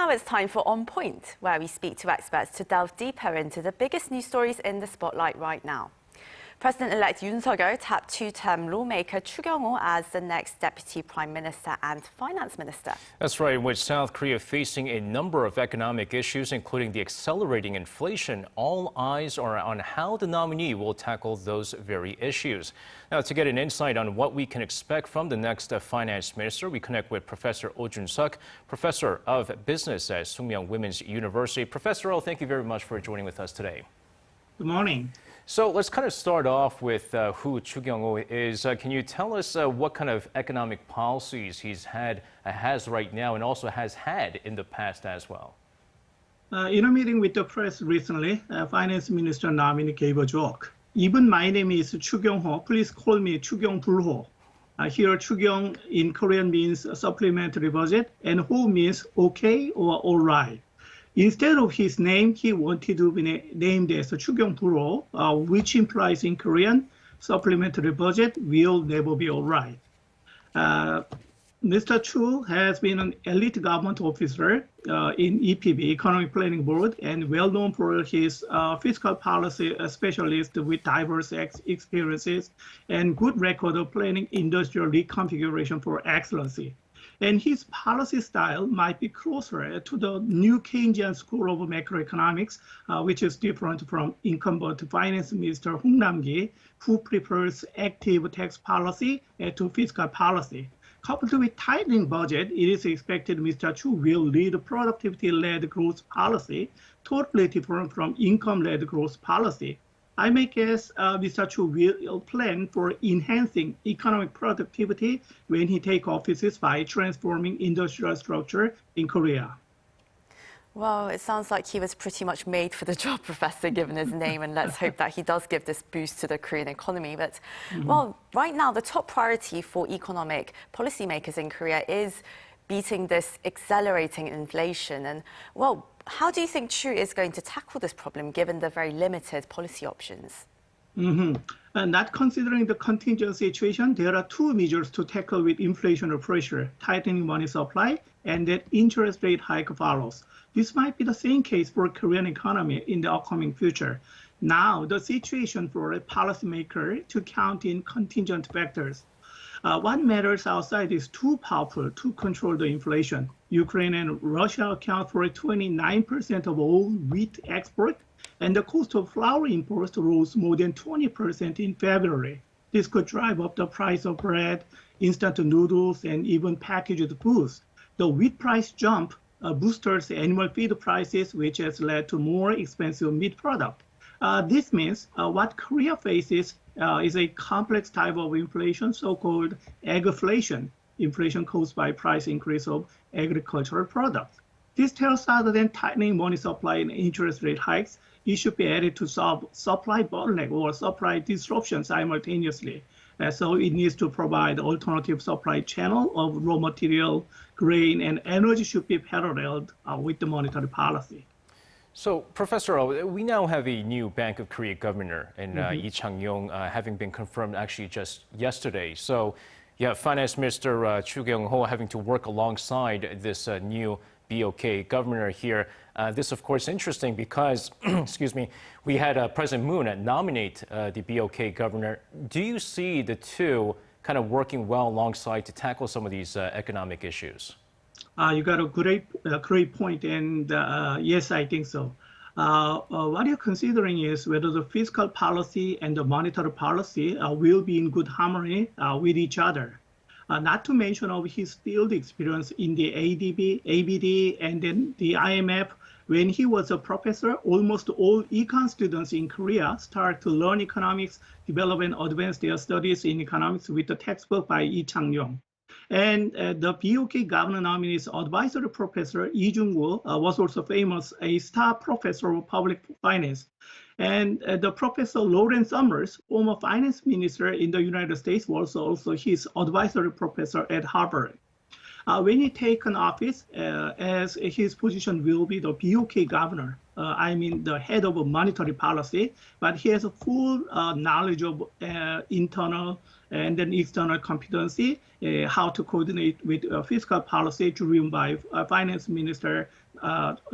now it's time for On Point, where we speak to experts to delve deeper into the biggest news stories in the spotlight right now. President-elect Yoon Suk-yeol tapped two-term lawmaker Choo Kyung-ho as the next Deputy Prime Minister and Finance Minister. That's right. With South Korea facing a number of economic issues, including the accelerating inflation, all eyes are on how the nominee will tackle those very issues. Now, to get an insight on what we can expect from the next Finance Minister, we connect with Professor Oh Jun-seok, Professor of Business at Sookmyung Women's University. Professor Oh, thank you very much for joining with us today. Good morning. So let's kind of start off with who Choo Kyung-ho is. Can you tell us what kind of economic policies he's has right now and also has had in the past as well? In a meeting with the press recently, Finance Minister nominee gave a joke. Even my name is Choo Kyung-ho. Please call me Choo Kyung-불호. Here, Choo Kyung in Korean means supplementary budget, and Ho means okay or all right. Instead of his name, he wanted to be named as Choo Kyung-불호, which implies in Korean, supplementary budget will never be all right. Mr. Choo has been an elite government officer in EPB, Economic Planning Board, and well known for his fiscal policy specialist with diverse experiences and good record of planning industrial reconfiguration for excellency. And his policy style might be closer to the new Keynesian school of macroeconomics, which is different from incumbent Finance Minister Hong Nam-gi, who prefers active tax policy to fiscal policy. Coupled with tightening budget, it is expected Mr. Choo will lead productivity-led growth policy, totally different from income-led growth policy. I may guess Mr. Choo will plan for enhancing economic productivity when he takes offices by transforming industrial structure in Korea. Well, it sounds like he was pretty much made for the job, Professor, given his name, and let's hope that he does give this boost to the Korean economy. But, well, right now, the top priority for economic policymakers in Korea is beating this accelerating inflation. And, well, how do you think Choo is going to tackle this problem, given the very limited policy options? Not considering the contingent situation, there are two measures to tackle with inflationary pressure: tightening money supply and that interest rate hike follows. This might be the same case for Korean economy in the upcoming future. Now, the situation for a policymaker to count in contingent factors. What matters outside is too powerful to control the inflation. Ukraine and Russia account for 29% of all wheat export, and the cost of flour imports rose more than 20% in February. This could drive up the price of bread, instant noodles, and even packaged foods. The wheat price jump boosters animal feed prices, which has led to more expensive meat product. This means what Korea faces is a complex type of inflation, so-called agflation, inflation caused by price increase of agricultural products. This tells other than tightening money supply and interest rate hikes, it should be added to solve supply bottleneck or supply disruption simultaneously. So it needs to provide alternative supply channel of raw material, grain, and energy should be paralleled with the monetary policy. So, Professor Oh, we now have a new Bank of Korea governor in Lee Chang-yong, having been confirmed actually just yesterday. So, yeah, Finance Minister Choo Kyung-ho having to work alongside this new BOK governor here. This, of course, interesting because, excuse me, we had President Moon nominate the BOK governor. Do you see the two kind of working well alongside to tackle some of these economic issues? You got a great point, and yes, I think so. What you're considering is whether the fiscal policy and the monetary policy will be in good harmony with each other. Not to mention of his field experience in the ABD, and then the IMF. When he was a professor, almost all econ students in Korea start to learn economics, develop and advance their studies in economics with the textbook by Lee Chang-yong. And the BOK governor nominee's advisory professor, Lee Jung-woo, was also famous, a star professor of public finance. And the Professor Lawrence Summers, former finance minister in the United States, was also his advisory professor at Harvard. When he taken office, as his position will be the BOK governor, I mean the head of monetary policy, but he has a full knowledge of internal and then external competency, how to coordinate with fiscal policy driven by Finance Minister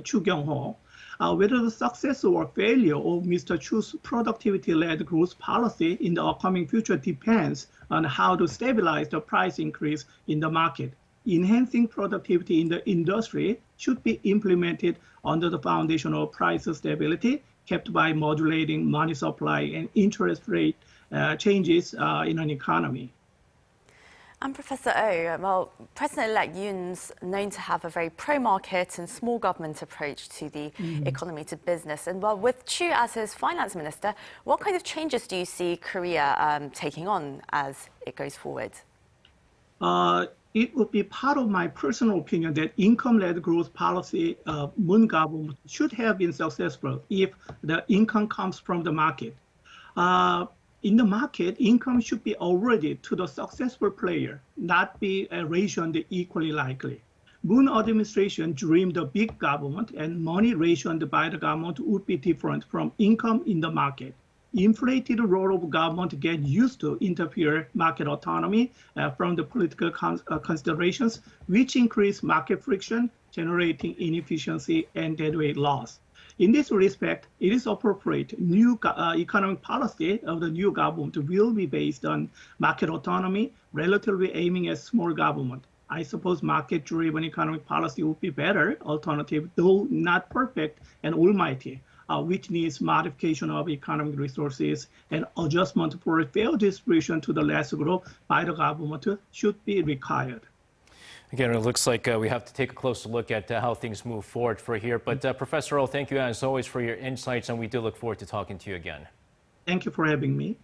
Choo Kyung-ho. Whether the success or failure of Mr. Choo's productivity-led growth policy in the upcoming future depends on how to stabilize the price increase in the market. Enhancing productivity in the industry should be implemented under the foundation of price stability, kept by modulating money supply and interest rate changes in an economy. And Professor Oh, well, President-elect Yoon's known to have a very pro-market and small government approach to the economy, to business. And well, with Choo as his finance minister, what kind of changes do you see Korea taking on as it goes forward? It would be part of my personal opinion that income-led growth policy of Moon government should have been successful if the income comes from the market. In the market, income should be awarded to the successful player, not be rationed equally likely. Moon administration dreamed of big government, and money rationed by the government would be different from income in the market. Inflated role of government get used to interfere market autonomy from the political considerations, which increase market friction, generating inefficiency and deadweight loss. In this respect, it is appropriate new economic policy of the new government will be based on market autonomy, relatively aiming at small government. I suppose market-driven economic policy would be better alternative, though not perfect and almighty, which needs modification of economic resources and adjustment for fair distribution to the lesser group by the government should be required. Again, it looks like we have to take a closer look at how things move forward for here. But Professor Oh, thank you as always for your insights, and we do look forward to talking to you again. Thank you for having me.